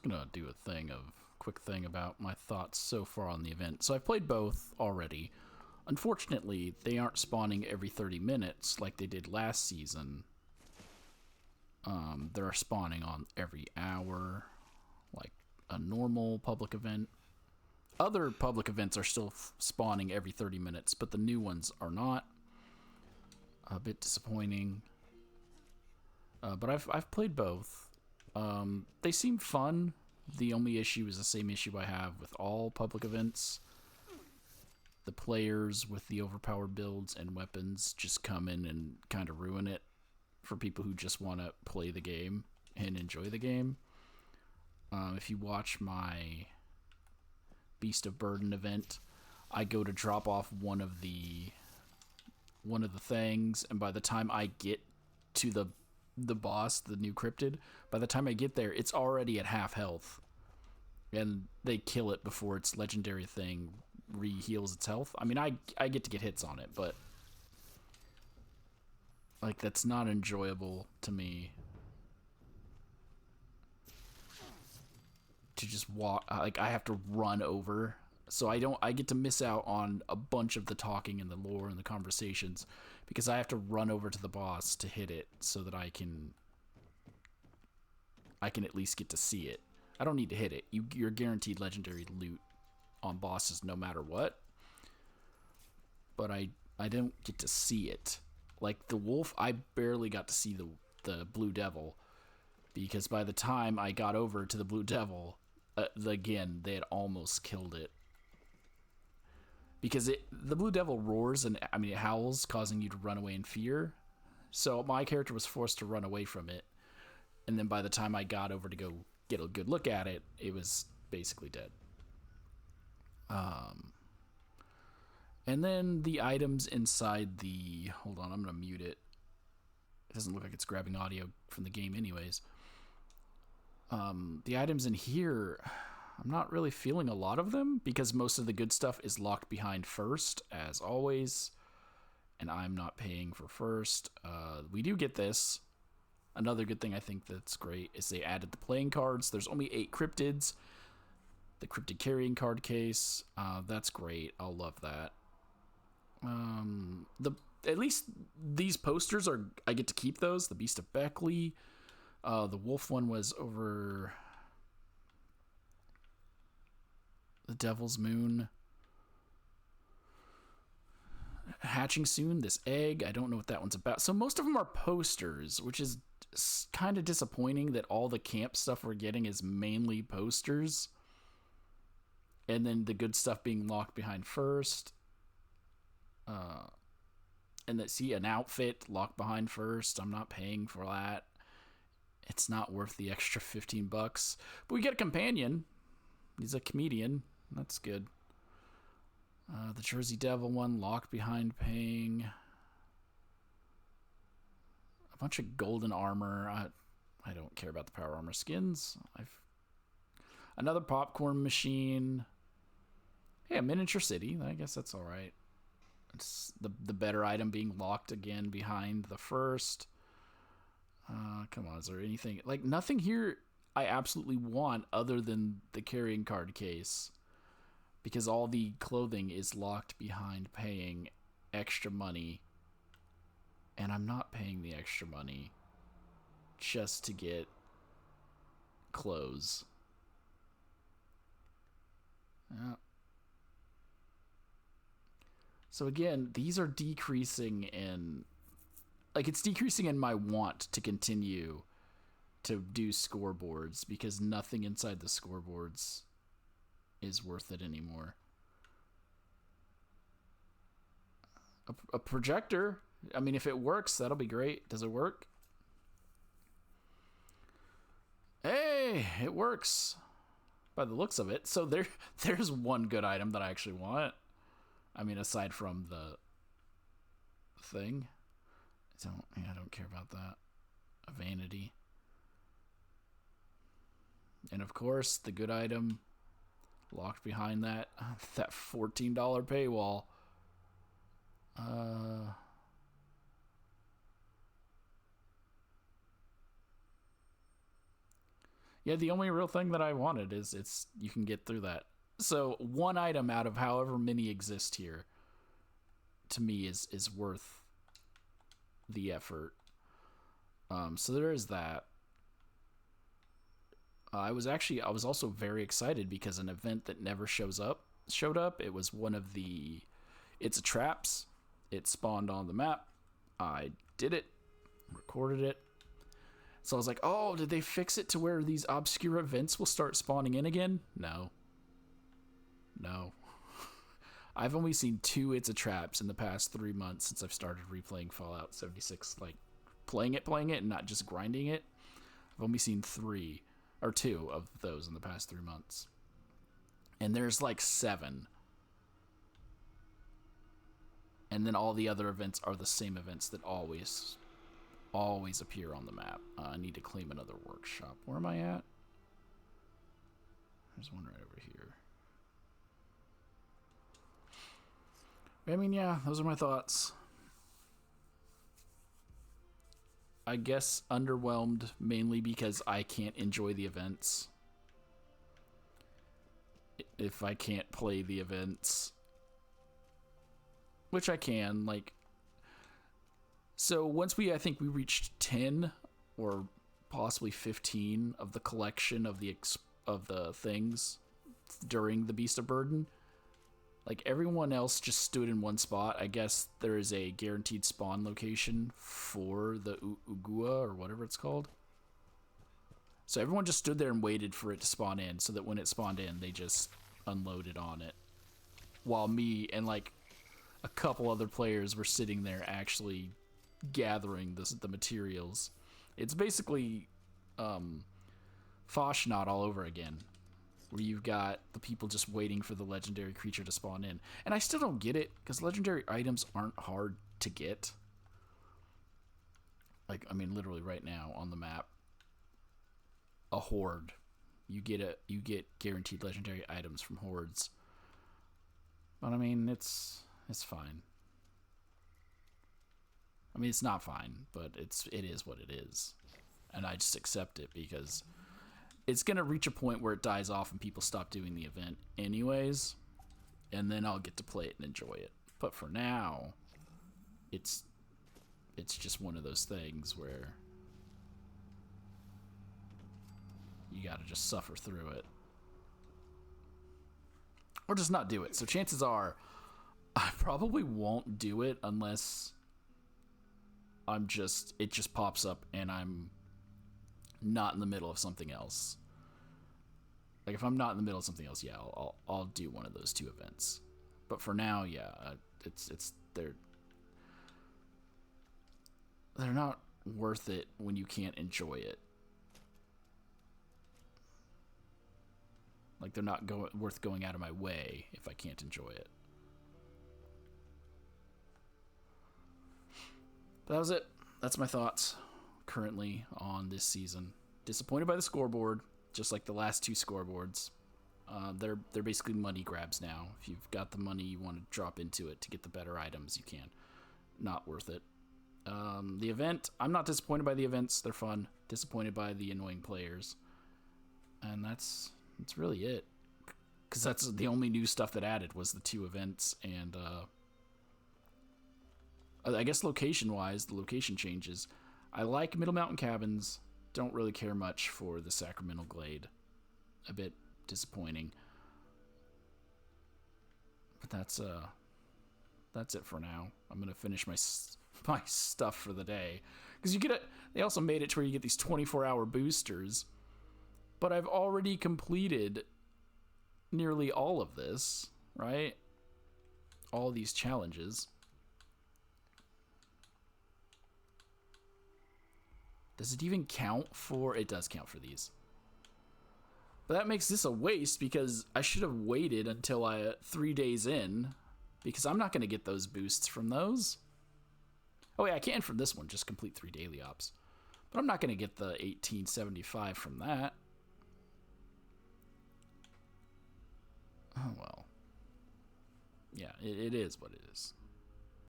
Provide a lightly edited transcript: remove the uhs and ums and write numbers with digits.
gonna do quick thing about my thoughts so far on the event. So I've played both already. Unfortunately, they aren't spawning every 30 minutes like they did last season. They're spawning on every hour, like a normal public event. Other public events are still spawning every 30 minutes, but the new ones are not. A bit disappointing. But I've played both. They seem fun. The only issue is the same issue I have with all public events. The players with the overpowered builds and weapons just come in and kind of ruin it for people who just want to play the game and enjoy the game. If you watch my Beast of Burden event, I go to drop off one of the things, and by the time I get to the boss, the new cryptid, by the time I get there, it's already at half health. And they kill it before its legendary thing re-heals its health. I mean, I get to get hits on it, but like that's not enjoyable to me. To just walk, like I have to run over, so I get to miss out on a bunch of the talking and the lore and the conversations because I have to run over to the boss to hit it so that I can at least get to see it. I don't need to hit it. You're guaranteed legendary loot on bosses no matter what. But I don't get to see it. Like the wolf, I barely got to see the blue devil because by the time I got over to the blue devil, again, they had almost killed it. Because the blue devil roars and it howls, causing you to run away in fear. So my character was forced to run away from it. And then by the time I got over to go get a good look at it, it was basically dead. And then the items inside the... Hold on, I'm going to mute it. It doesn't look like it's grabbing audio from the game anyways. The items in here, I'm not really feeling a lot of them because most of the good stuff is locked behind first, as always. And I'm not paying for first. We do get this. Another good thing I think that's great is they added the playing cards. There's only 8 cryptids. The cryptid carrying card case. That's great. I'll love that. At least these posters I get to keep those. The Beast of Beckley. The wolf one was over the Devil's Moon. Hatching soon. This egg. I don't know what that one's about. So most of them are posters, which is kind of disappointing that all the camp stuff we're getting is mainly posters. And then the good stuff being locked behind first. And an outfit locked behind first. I'm not paying for that. It's not worth the extra $15. But we get a companion. He's a comedian. That's good. The Jersey Devil one, locked behind paying. A bunch of golden armor. I don't care about the power armor skins. Another popcorn machine. Hey, a miniature city. I guess that's all right. It's the better item being locked again behind the first. Come on, is there anything... Like, nothing here I absolutely want other than the carrying card case. Because all the clothing is locked behind paying extra money. And I'm not paying the extra money just to get clothes. Yeah. So again, these are decreasing in... Like, it's decreasing in my want to continue to do scoreboards because nothing inside the scoreboards is worth it anymore. A projector, I mean, if it works, that'll be great. Does it work? Hey, it works by the looks of it. So there's one good item that I actually want. I mean, aside from the thing. I don't care about that. A vanity. And of course, the good item locked behind that $14 paywall. Yeah, the only real thing that I wanted is you can get through that. So one item out of however many exist here, to me, is worth the effort. So there is that. I was also very excited because an event that never showed up. It was one of the It's a Traps. It spawned on the map. I did it, recorded it. So I was like, oh, did they fix it to where these obscure events will start spawning in again? No. I've only seen 2 It's a Traps in the past 3 months since I've started replaying Fallout 76, like playing it and not just grinding it. I've only seen 2 of those in the past 3 months. And there's like 7. And then all the other events are the same events that always appear on the map. I need to claim another workshop. Where am I at? There's one right over here. I mean, yeah, those are my thoughts. I guess underwhelmed mainly because I can't enjoy the events. If I can't play the events, which I can, like, so once I think we reached 10 or possibly 15 of the collection of the things during the Beast of Burden, like everyone else just stood in one spot. I guess there is a guaranteed spawn location for the Ugua or whatever it's called. So everyone just stood there and waited for it to spawn in, so that when it spawned in, they just unloaded on it. While me and like a couple other players were sitting there actually gathering the materials. It's basically Foshnot all over again, where you've got the people just waiting for the legendary creature to spawn in. And I still don't get it, because legendary items aren't hard to get. Like, I mean, literally right now on the map, a horde. You get guaranteed legendary items from hordes. But I mean, it's fine. I mean, it's not fine, but it is what it is. And I just accept it because it's going to reach a point where it dies off and people stop doing the event anyways. And then I'll get to play it and enjoy it. But for now, it's just one of those things where you got to just suffer through it. Or just not do it. So chances are, I probably won't do it unless it just pops up and I'm not in the middle of something else. Like if I'm not in the middle of something else, yeah, I'll do one of those 2 events. But for now, yeah, they're not worth it when you can't enjoy it. Like they're not worth going out of my way if I can't enjoy it. But that was it. That's my thoughts currently on this season. Disappointed by the scoreboard, just like the last 2 scoreboards. They're basically money grabs now. If you've got the money you want to drop into it to get the better items, you can. Not worth it. The event, I'm not disappointed by the events. They're fun. Disappointed by the annoying players. And that's really it. Because that's the only new stuff that added was the 2 events and I guess location-wise, the location changes. I like Middle Mountain Cabins. Don't really care much for the Sacramento Glade. A bit disappointing. But that's it for now. I'm gonna finish my stuff for the day because they also made it to where you get these 24-hour boosters. But I've already completed nearly all of this, right? All these challenges. Does it even count for... It does count for these. But that makes this a waste because I should have waited until 3 days in because I'm not going to get those boosts from those. Oh, yeah, I can from this one. Just complete 3 daily ops. But I'm not going to get the 1875 from that. Oh, well. Yeah, it is what it is.